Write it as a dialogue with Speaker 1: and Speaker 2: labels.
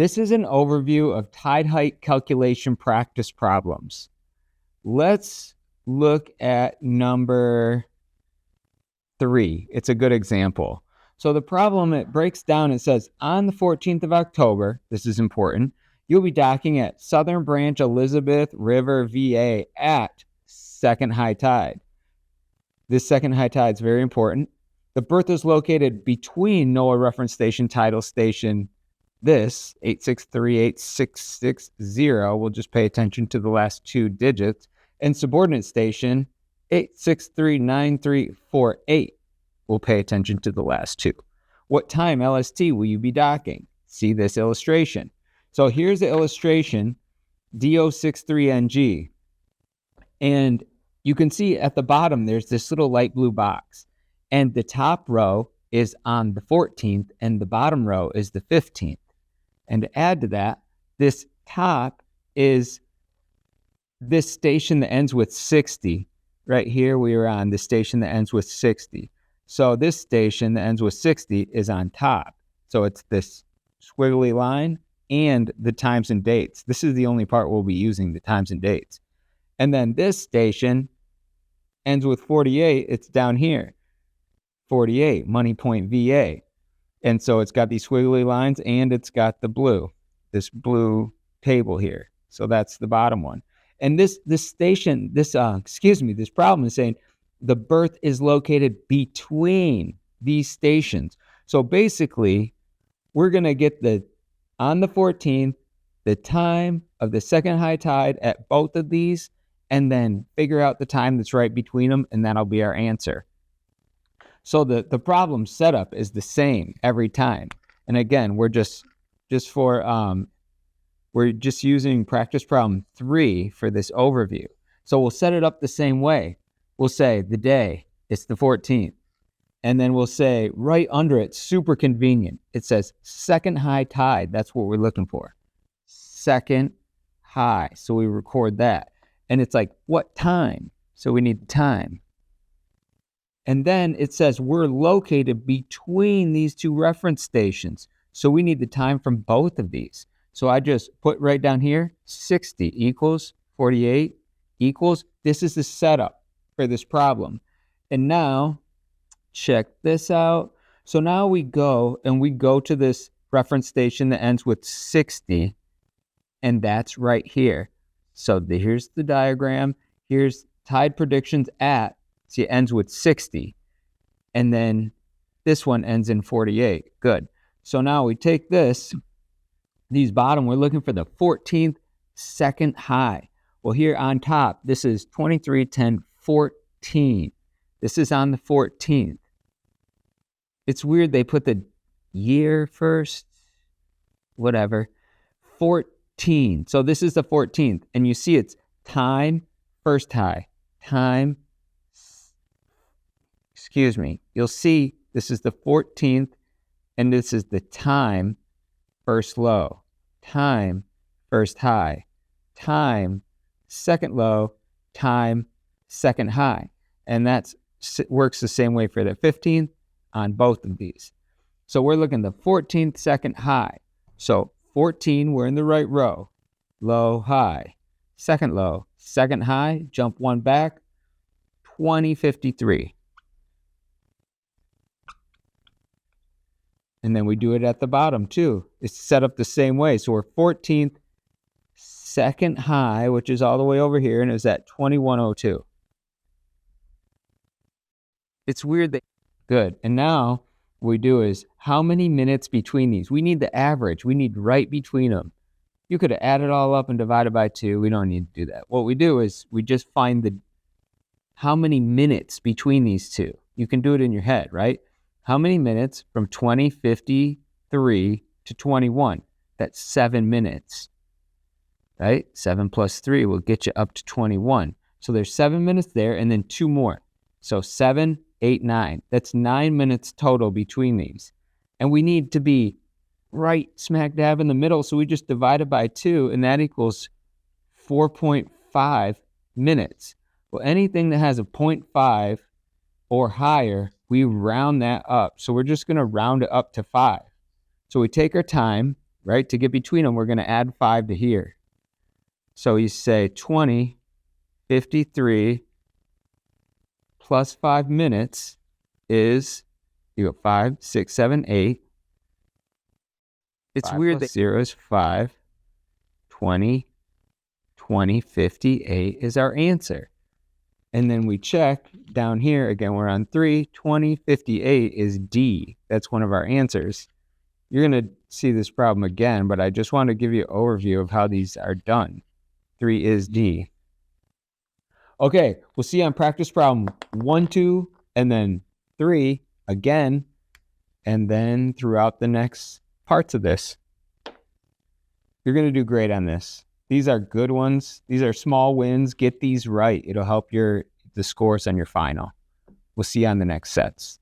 Speaker 1: This is an overview of tide height calculation practice problems. Let's look at number 3. It's a good example. So the problem, it breaks down, it says, on the 14th of October, this is important, you'll be docking at Southern Branch Elizabeth River, VA at second high tide. This second high tide is very important. The berth is located between NOAA reference station, tidal station, this 8638660. We'll just pay attention to the last 2 digits, and subordinate station 8639348. We'll pay attention to the last 2. What time LST will you be docking? See this illustration. So here's the illustration, DO63NG. And you can see at the bottom, there's this little light blue box. And the top row is on the 14th, and the bottom row is the 15th. And to add to that, this top is this station that ends with 60. Right here, we are on the station that ends with 60. So this station that ends with 60 is on top. So it's this squiggly line and the times and dates. This is the only part we'll be using, the times and dates. And then this station ends with 48. It's down here. 48, Money Point, VA. And so it's got these squiggly lines and it's got the blue, this blue table here. So that's the bottom one. And this problem is saying the berth is located between these stations. So basically, we're going to get on the 14th, the time of the second high tide at both of these, and then figure out the time that's right between them, and that'll be our answer. So the problem setup is the same every time. And again, we're just using practice problem 3 for this overview. So we'll set it up the same way. We'll say the day, it's the 14th. And then we'll say right under it, super convenient, it says second high tide. That's what we're looking for. Second high. So we record that. And it's like, what time? So we need the time. And then it says we're located between these 2 reference stations. So we need the time from both of these. So I just put right down here, 60 equals 48 equals, this is the setup for this problem. And now, check this out. So now we go to this reference station that ends with 60, and that's right here. So here's the diagram. Here's tide predictions at, see, it ends with 60. And then this one ends in 48. Good. So now we take these bottom, we're looking for the 14th second high. Well, here on top, this is 23/10/14. This is on the 14th. It's weird they put the year first, whatever. 14. So this is the 14th. And you see it's time, first high. Time, you'll see this is the 14th, and this is the time, first low. Time, first high. Time, second low. Time, second high. And that works the same way for the 15th on both of these. So we're looking the 14th second high. So 14, we're in the right row. Low, high. Second low, second high, jump 1 back, 20:53. And then we do it at the bottom too. It's set up the same way. So we're 14th second high, which is all the way over here, and it's at 21:02. It's weird that, good. And now what we do is how many minutes between these? We need the average. We need right between them. You could have added all up and divided by 2. We don't need to do that. What we do is we just find how many minutes between these two. You can do it in your head, right? How many minutes from 20:53 to 21? That's 7 minutes, right? 7 plus 3 will get you up to 21. So there's 7 minutes there and then 2 more. So 7, 8, 9. That's 9 minutes total between these. And we need to be right smack dab in the middle. So we just divide it by 2, and that equals 4.5 minutes. Well, anything that has a 0.5 or higher, we round that up. So we're just going to round it up to 5. So we take our time, right? To get between them, we're going to add 5 to here. So you say 20, 53 plus 5 minutes is, you go 5, 6, 7, 8. It's weird that 0 is 5, 20, 20, 58 is our answer. And then we check down here, again, we're on 3, 20, 58 is D. That's one of our answers. You're going to see this problem again, but I just want to give you an overview of how these are done. 3 is D. Okay, we'll see on practice problem 1, 2, and then 3 again, and then throughout the next parts of this. You're going to do great on this. These are good ones. These are small wins. Get these right. It'll help the scores on your final. We'll see you on the next sets.